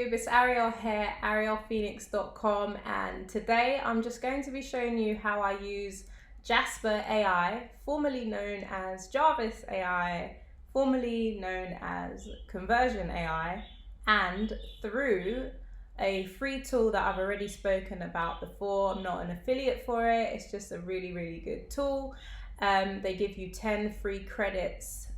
YouTube, it's Arielle here, ariellephoenix.com, and today I'm just going to be showing you how I use Jasper AI, formerly known as Jarvis AI, formerly known as Conversion AI, and through a free tool that I've already spoken about before. I'm not an affiliate for it, it's just a really good tool. They give you 10 free credits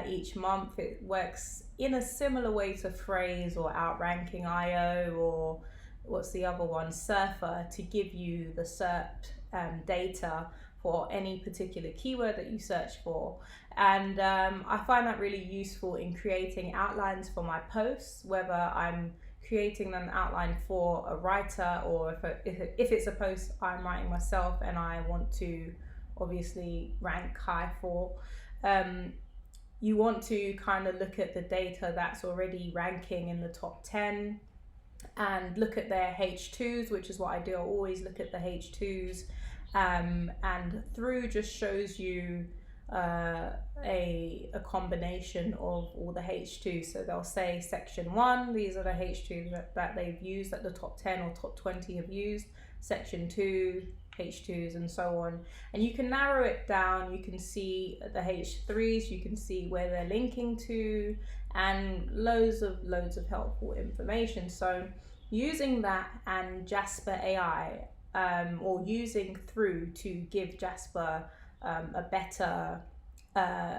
each month. It works in a similar way to Phrase or Outranking IO, or what's the other one, Surfer, to give you the SERP data for any particular keyword that you search for. And I find that really useful in creating outlines for my posts, whether I'm creating an outline for a writer or if it's a post I'm writing myself and I want to obviously rank high for. You want to kind of look at the data that's already ranking in the top 10 and look at their H2s, which is what I do. I always look at the H2s, and through just shows you a combination of all the H2s. So they'll say section 1, these are the H2s that they've used, that the top 10 or top 20 have used. Section 2, H2s, and so on. And you can narrow it down. You can see the H3s, you can see where they're linking to, and loads of helpful information. So using that and Jasper AI, or using through to give Jasper a better,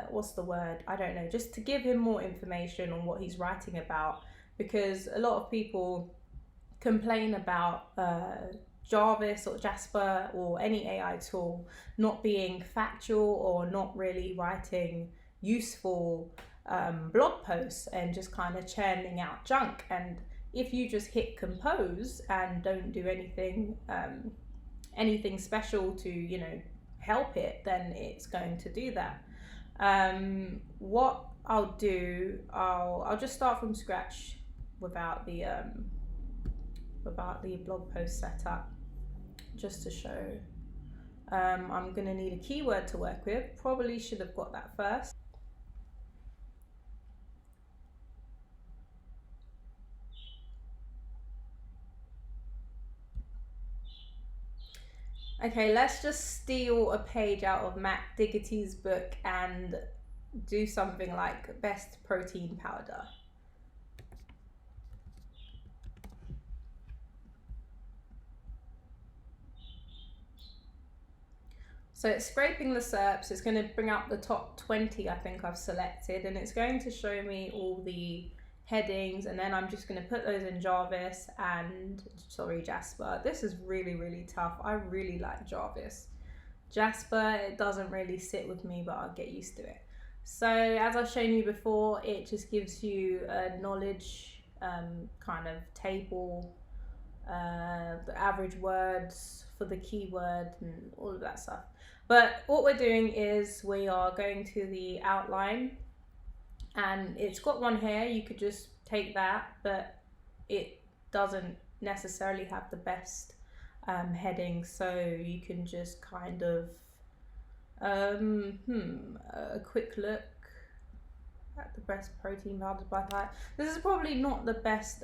what's the word? I don't know, just to give him more information on what he's writing about, because a lot of people complain about Jarvis or Jasper or any AI tool not being factual or not really writing useful blog posts and just kind of churning out junk. And if you just hit compose and don't do anything special to, you know, help it, then it's going to do that. What I'll do, I'll just start from scratch without the blog post setup, just to show. I'm gonna need a keyword to work with. Probably should have got that first. Okay, let's just steal a page out of Matt Diggity's book and do something like best protein powder. So it's scraping the SERPs. It's going to bring up the top 20 I think I've selected, and it's going to show me all the headings, and then I'm just going to put those in Jarvis and, sorry, Jasper. This is really tough. I really like Jarvis. Jasper, it doesn't really sit with me, but I'll get used to it. So as I've shown you before, it just gives you a knowledge kind of table, the average words for the keyword and all of that stuff. But what we're doing is we are going to the outline, and it's got one here. You could just take that, but it doesn't necessarily have the best heading, so you can just kind of a quick look at the best protein powders by type. This is probably not the best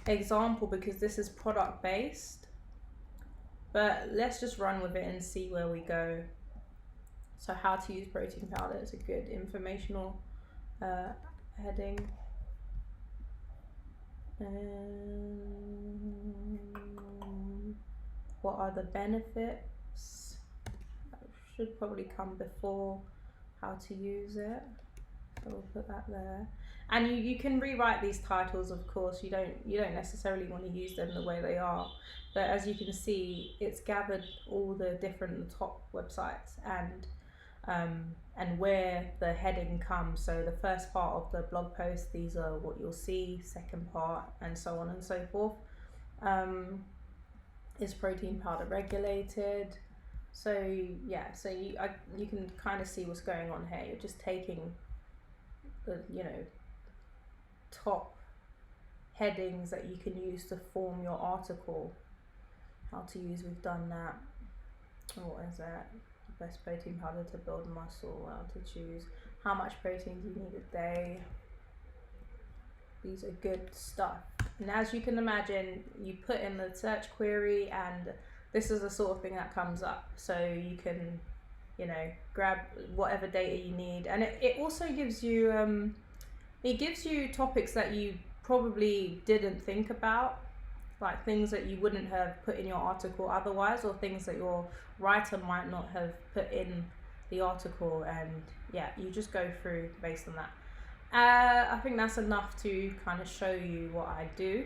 example because this is product based, but let's just run with it and see where we go. So how to use protein powder is a good informational heading. What are the benefits? That should probably come before how to use it. So we'll put that there. And you can rewrite these titles, of course. You don't necessarily want to use them the way they are. But as you can see, it's gathered all the top websites and where the heading comes. So the first part of the blog post, these are what you'll see, second part, and so on and so forth. Is protein powder regulated? So yeah, so you can kind of see what's going on here. You're just taking the, you know, top headings that you can use to form your article. How to use, we've done that. What is that? Best protein powder to build muscle. How to choose. How much protein do you need a day? These are good stuff. And as you can imagine, you put in the search query and this is the sort of thing that comes up. So you can, you know, grab whatever data you need. And it also gives you, it gives you topics that you probably didn't think about, like things that you wouldn't have put in your article otherwise, or things that your writer might not have put in the article. And yeah, you just go through based on that. I think that's enough to kind of show you what I do.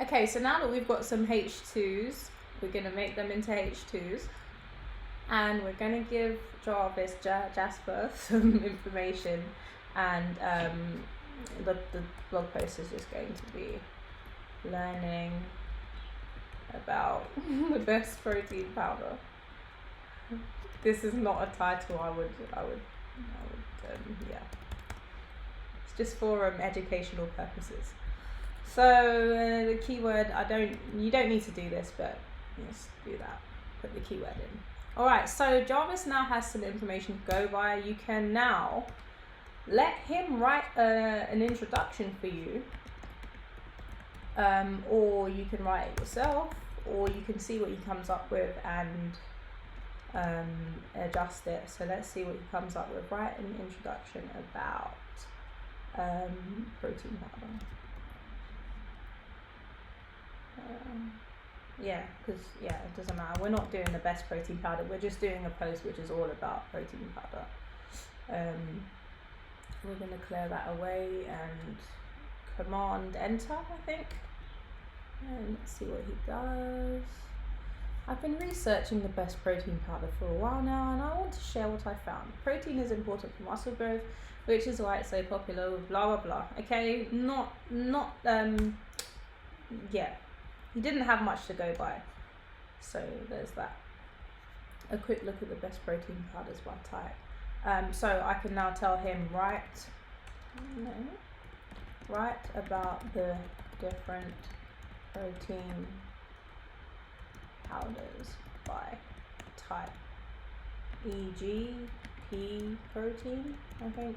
Okay, so now that we've got some H2s, we're going to make them into H2s. And we're going to give Jarvis, Jasper, some information. And the blog post is just going to be learning about the best protein powder. This is not a title I would yeah. It's just for educational purposes. So the keyword, you don't need to do this, but just do that. Put the keyword in. All right, so Jarvis now has some information to go by. You can now let him write an introduction for you, or you can write it yourself, or you can see what he comes up with and adjust it. So let's see what he comes up with. Write an introduction about protein powder. Yeah, because it doesn't matter. We're not doing the best protein powder. We're just doing a post which is all about protein powder. We're going to clear that away and command enter, I think. And let's see what he does. I've been researching the best protein powder for a while now, and I want to share what I found. Protein is important for muscle growth, which is why it's so popular with blah blah blah. Okay, yeah, he didn't have much to go by, so there's that. A quick look at the best protein powders by type. So I can now tell him write about the different protein powders by type, e.g. pea protein. I think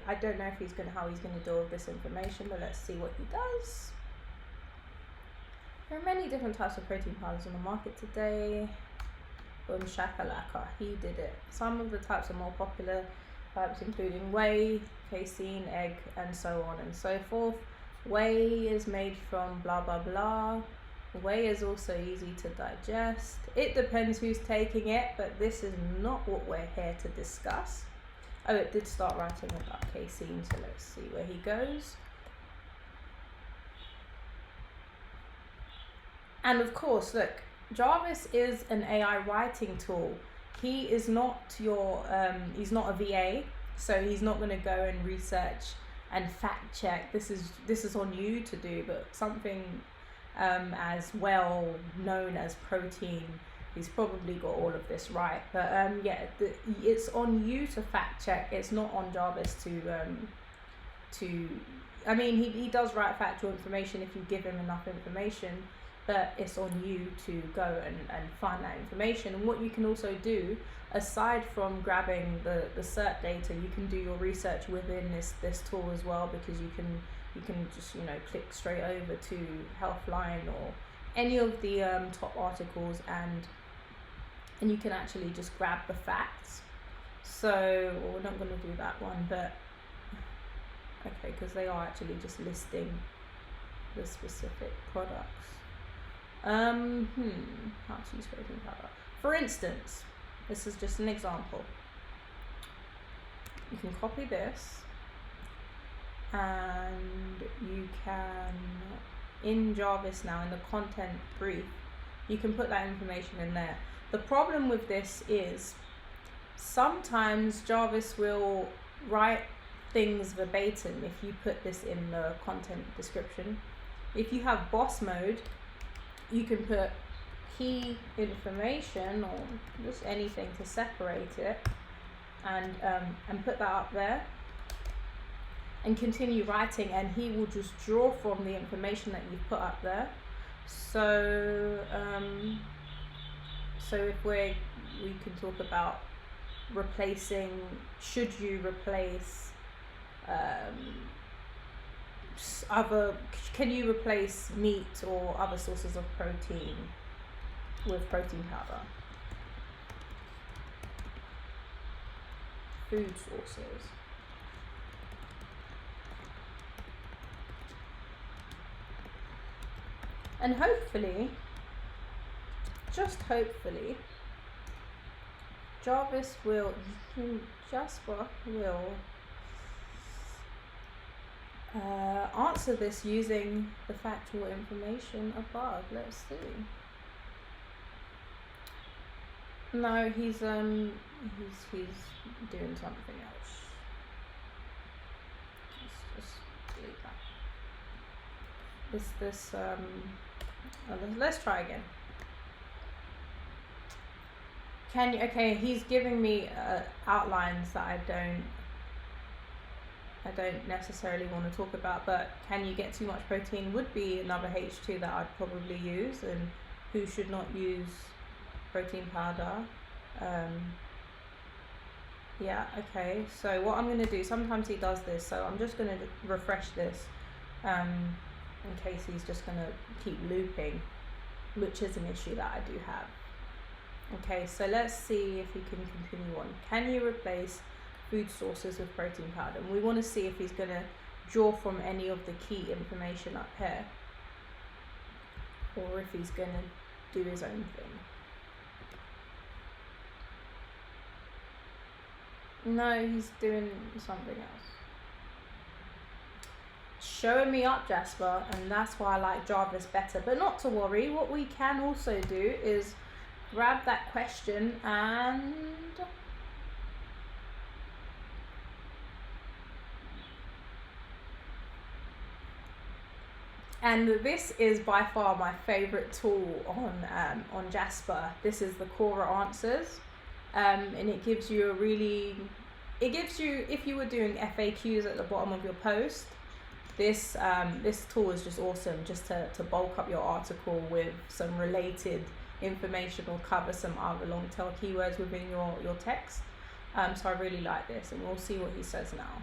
I don't know if how he's going to do all this information, but let's see what he does. There are many different types of protein powders on the market today. Boom shakalaka, he did it. Some of the types are more popular types, including whey, casein, egg, and so on and so forth. Whey is made from blah blah blah. Whey is also easy to digest. It depends who's taking it, but this is not what we're here to discuss. Oh, it did start writing about casein, so let's see where he goes. And of course, look, Jarvis is an AI writing tool. He is not he's not a VA, so he's not going to go and research and fact check. This is on you to do, but something as well known as protein, he's probably got all of this right. But it's on you to fact check. It's not on Jarvis to I mean, he does write factual information if you give him enough information, but it's on you to go and find that information. And what you can also do, aside from grabbing the SERP data, you can do your research within this tool as well, because you can just click straight over to Healthline or any of the top articles, and you can actually just grab the facts. So we're not going to do that one, but okay, because they are actually just listing the specific products. How to use protein powder. For instance, this is just an example. You can copy this, and you can, in Jarvis now, in the content brief, you can put that information in there. The problem with this is sometimes Jarvis will write things verbatim if you put this in the content description. If you have boss mode, you can put key information or just anything to separate it, and put that up there and continue writing, and he will just draw from the information that you've put up there. So if we can talk about replacing, should you replace can you replace meat or other sources of protein with protein powder? Food sources. And hopefully, just hopefully, Jasper will answer this using the factual information above. Let's see. No, he's doing something else. Let's just delete that. Let's try again. Can you? Okay, he's giving me outlines that I don't necessarily want to talk about, but can you get too much protein would be another H2 that I'd probably use, and who should not use protein powder. Yeah, okay, so what I'm going to do, sometimes he does this, so I'm just going to refresh this in case he's just going to keep looping, which is an issue that I do have. Okay, so let's see if he can continue on. Can you replace food sources with protein powder? And we want to see if he's going to draw from any of the key information up here, or if he's going to do his own thing. No, he's doing something else. Showing me up, Jasper, and that's why I like Jarvis better. But not to worry, what we can also do is grab that question and this is by far my favorite tool on Jasper. This is the Quora Answers. And it gives you if you were doing FAQs at the bottom of your post, this tool is just awesome, just to bulk up your article with some related information or cover some other long tail keywords within your text. So I really like this, and we'll see what he says now.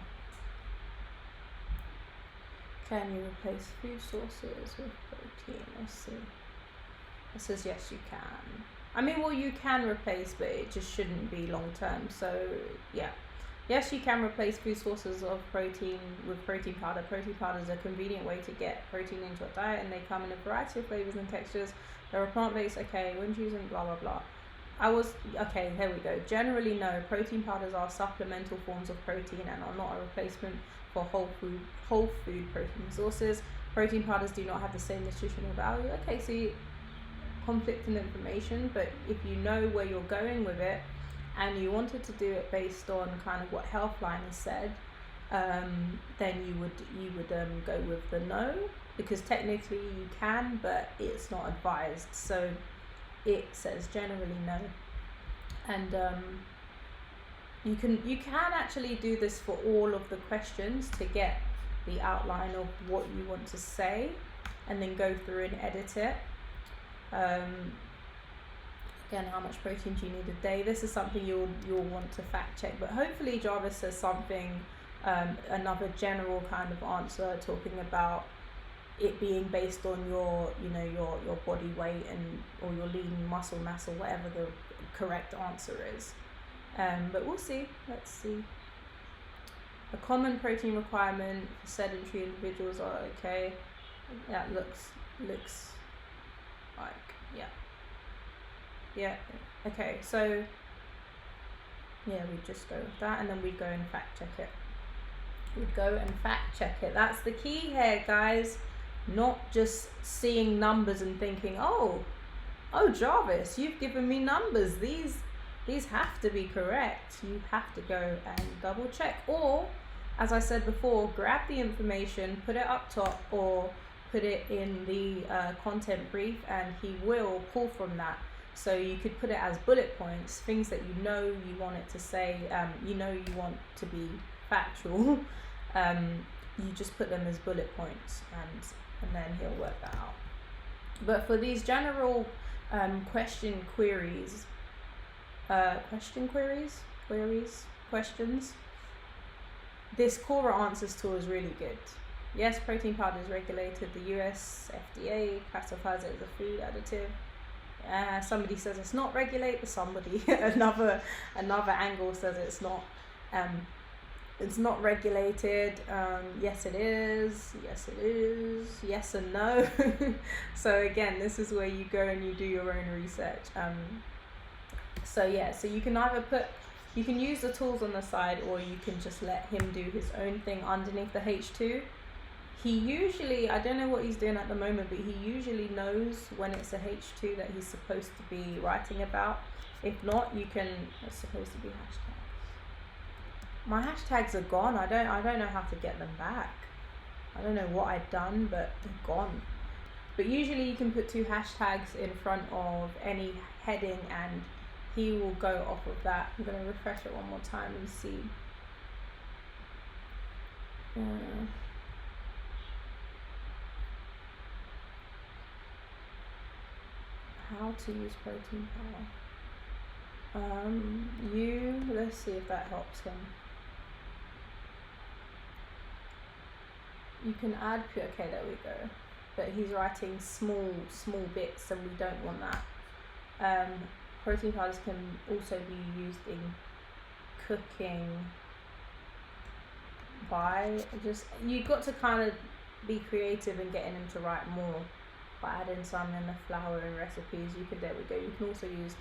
Can you replace food sources with protein? Let's see. It says yes, you can. I mean, well, you can replace, but it just shouldn't be long term. So yeah, yes, you can replace food sources of protein with protein powder. Protein powder is a convenient way to get protein into a diet, and they come in a variety of flavors and textures. They're plant-based. Okay, when choosing blah blah blah. Okay, here we go. Generally, no, protein powders are supplemental forms of protein and are not a replacement for whole food protein sources. Protein powders do not have the same nutritional value. Okay, so conflicting information, but if you know where you're going with it and you wanted to do it based on kind of what Healthline has said, then you would go with the no, because technically you can, but it's not advised. So it says generally no, and you can actually do this for all of the questions to get the outline of what you want to say, and then go through and edit it. Again, how much protein do you need a day? This is something you'll want to fact check, but hopefully Jarvis says something, another general kind of answer, talking about it being based on your body weight or your lean muscle mass, or whatever the correct answer is. But we'll see. Let's see. A common protein requirement for sedentary individuals are okay. That looks like, yeah, okay, so yeah, we just go with that, and then we go and fact check it. That's the key here, guys. Not just seeing numbers and thinking, oh Jarvis, you've given me numbers, these have to be correct. You have to go and double check, or as I said before, grab the information, put it up top, or put it in the content brief, and he will pull from that. So you could put it as bullet points, things that you want it to say, you want to be factual. You just put them as bullet points, and then he'll work that out. But for these general questions, this Quora Answers tool is really good. Yes, protein powder is regulated. The US FDA classifies it as a food additive. Somebody says it's not regulated. Somebody another angle says it's not. It's not regulated. Yes, it is. Yes, it is. Yes and no. So again, this is where you go and you do your own research. So you can either you can use the tools on the side, or you can just let him do his own thing underneath the H2. He usually, I don't know what he's doing at the moment, but he usually knows when it's a H2 that he's supposed to be writing about. If not, it's supposed to be hashtags. My hashtags are gone. I don't know how to get them back. I don't know what I've done, but they're gone. But usually you can put 2 hashtags in front of any heading and he will go off of that. I'm going to refresh it one more time and see. How to use protein powder. Let's see if that helps him. You can add okay, there we go. But he's writing small bits and we don't want that. Protein powders can also be used in cooking you've got to kind of be creative in getting him to write more by adding some in the flour and recipes. There we go. You can also use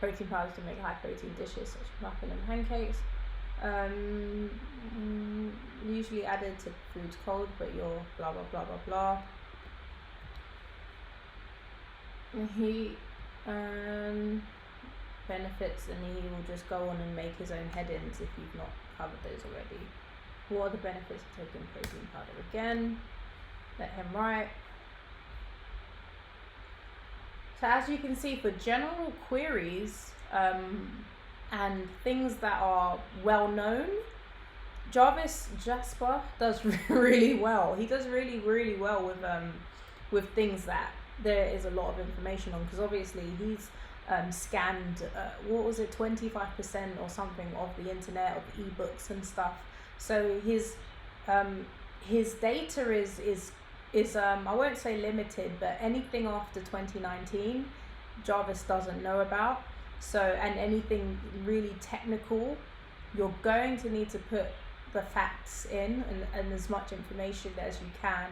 protein powders to make high protein dishes such as muffin and pancakes. Usually added to foods cold, but you're blah blah blah blah blah. He benefits, and he will just go on and make his own headings if you've not covered those already. What are the benefits of taking protein powder? Again, let him write. So as you can see, for general queries and things that are well known, Jasper does really well. He does really well with things that there is a lot of information on, because obviously he's scanned 25% or something of the internet, of ebooks and stuff. So his data is I won't say limited, but anything after 2019 Jarvis doesn't know about. So, and anything really technical, you're going to need to put the facts in and as much information as you can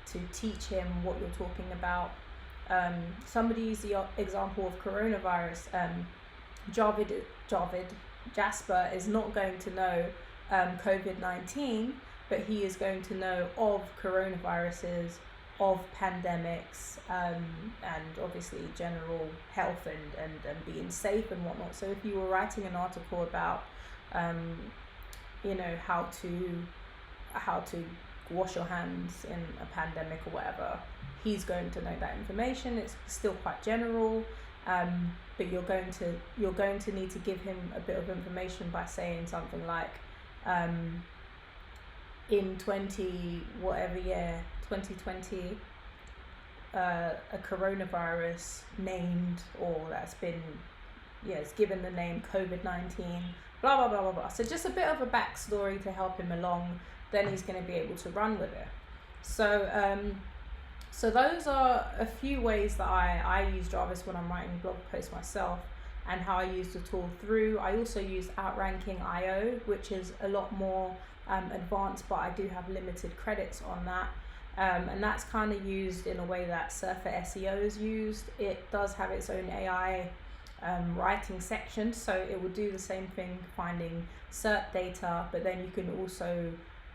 to teach him what you're talking about. Somebody used the example of coronavirus. Jasper is not going to know COVID-19, but he is going to know of coronaviruses, of pandemics, and obviously general health and being safe and whatnot. So if you were writing an article about how to wash your hands in a pandemic or whatever, he's going to know that information. It's still quite general, but you're going to need to give him a bit of information by saying something like, in 2020, a coronavirus named, or that's been, it's given the name COVID-19, blah blah blah blah blah. So just a bit of a backstory to help him along. Then he's going to be able to run with it. So those are a few ways that I use Jarvis when I'm writing blog posts myself, and how I use the tool through. I also use Outranking.io, which is a lot more advanced, but I do have limited credits on that. And that's kind of used in a way that SERP SEO is used. It does have its own AI writing section, so it will do the same thing, finding SERP data, but then you can also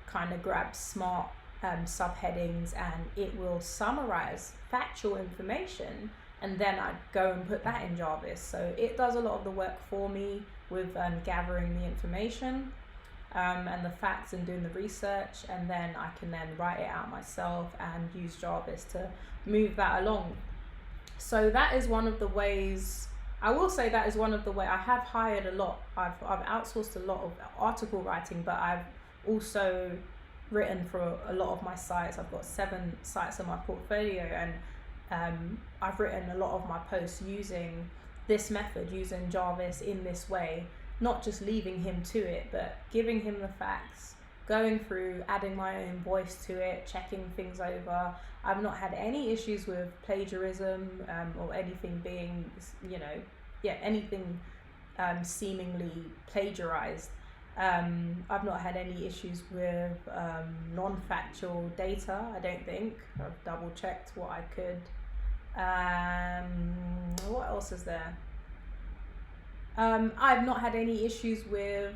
kind of grab smart subheadings, and it will summarize factual information, and then I go and put that in Jarvis. So it does a lot of the work for me with gathering the information and the facts and doing the research, and then I can then write it out myself and use Jarvis to move that along. So that is one of the ways. I will say that is one of the ways. I have hired a lot. I've outsourced a lot of article writing, but I've also written for a lot of my sites. I've got 7 sites on my portfolio, and I've written a lot of my posts using this method, using Jarvis in this way, not just leaving him to it, but giving him the facts, going through, adding my own voice to it, checking things over. I've not had any issues with plagiarism or anything being, anything seemingly plagiarized. I've not had any issues with non-factual data, I don't think. I've double checked what I could. What else is there? I've not had any issues with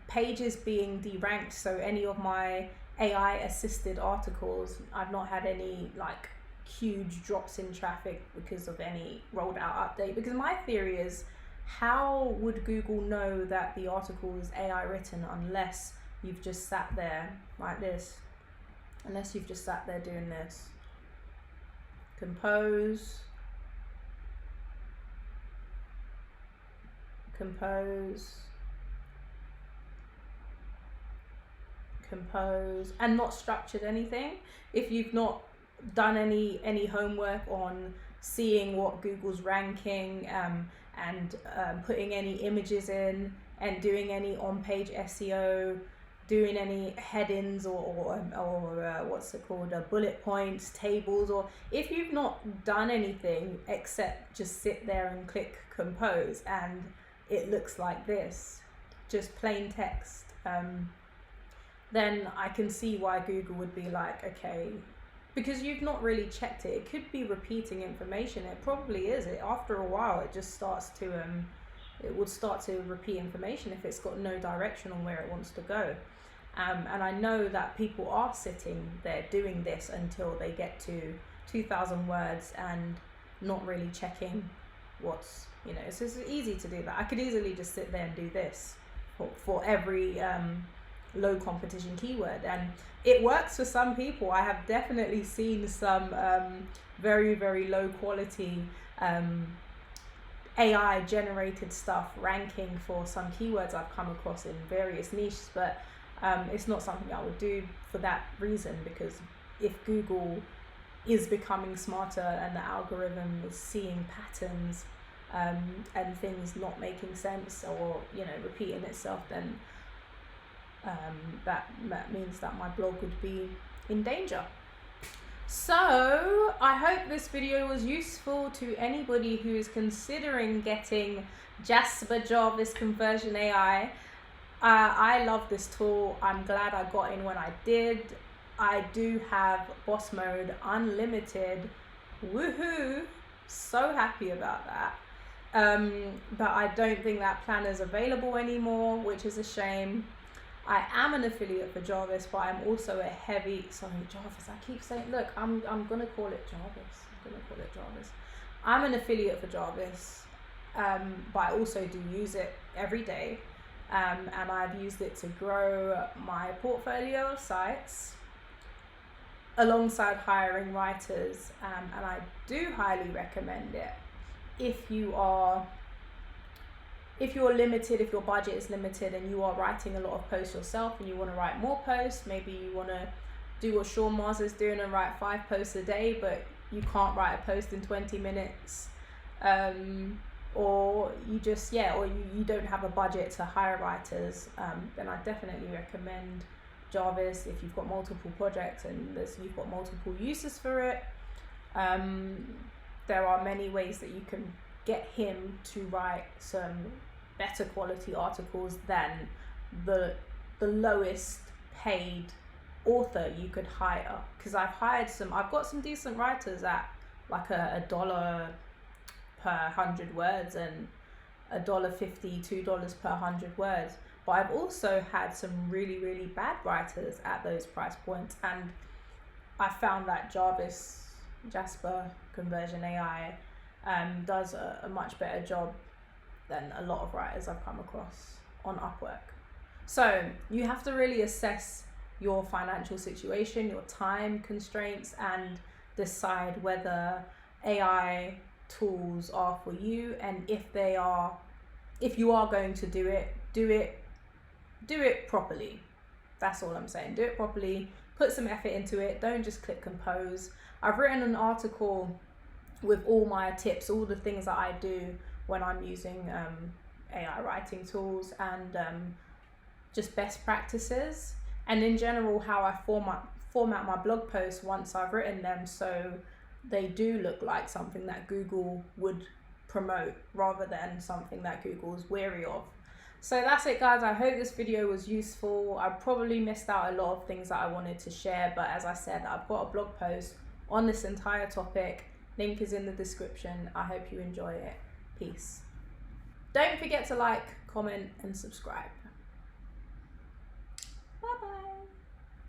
pages being deranked, so any of my AI assisted articles, I've not had any like huge drops in traffic because of any rolled out update. Because my theory is, how would Google know that the article is AI written unless you've just sat there like this? Unless you've just sat there doing this. Compose, and not structured anything. If you've not done any homework on seeing what Google's ranking and putting any images in and doing any on-page SEO, doing any headings or what's it called, bullet points, tables, or if you've not done anything except just sit there and click compose and it looks like this, just plain text, then I can see why Google would be like, okay, because you've not really checked it. It could be repeating information. It probably is. After a while, it just starts to it would start to repeat information if it's got no direction on where it wants to go. And I know that people are sitting there doing this until they get to 2,000 words and not really checking what's, so it's easy to do that. I could easily just sit there and do this for every low competition keyword, and it works for some people. I have definitely seen some very, very low quality AI generated stuff ranking for some keywords I've come across in various niches, but it's not something I would do for that reason, because if Google is becoming smarter and the algorithm is seeing patterns and things not making sense or repeating itself, then that means that my blog would be in danger. So I hope this video was useful to anybody who is considering getting Jasper Jarvis Conversion AI. I love this tool. I'm glad I got in when I did. I do have boss mode unlimited. Woohoo! So happy about that. But I don't think that plan is available anymore, which is a shame. I am an affiliate for Jarvis, but I'm also a heavy, Jarvis, I keep saying, look, I'm gonna call it Jarvis. I'm an affiliate for Jarvis, but I also do use it every day. And I've used it to grow my portfolio of sites alongside hiring writers. And I do highly recommend it if you're limited, if your budget is limited and you are writing a lot of posts yourself and you want to write more posts. Maybe you want to do what Sean Mars is doing and write 5 posts a day, but you can't write a post in 20 minutes. Or you just, or you don't have a budget to hire writers, then I definitely recommend Jarvis if you've got multiple projects and you've got multiple uses for it. There are many ways that you can get him to write some better quality articles than the lowest paid author you could hire. Because I've got some decent writers at like $1 per 100 words and $1.50, $2 per 100 words. But I've also had some really, really bad writers at those price points, and I found that Jasper Conversion AI does a much better job than a lot of writers I've come across on Upwork. So you have to really assess your financial situation, your time constraints, and decide whether AI tools are for you, and if you are going to do it properly. That's all I'm saying. Do it properly, put some effort into it. Don't just click compose. I've written an article with all my tips, all the things that I do when I'm using AI writing tools, and just best practices, and in general how I format my blog posts once I've written them, so they do look like something that Google would promote rather than something that Google's wary of. So that's it, guys. I hope this video was useful. I probably missed out a lot of things that I wanted to share, but as I said, I've got a blog post on this entire topic. Link is in the description. I hope you enjoy it. Peace. Don't forget to like, comment, and subscribe.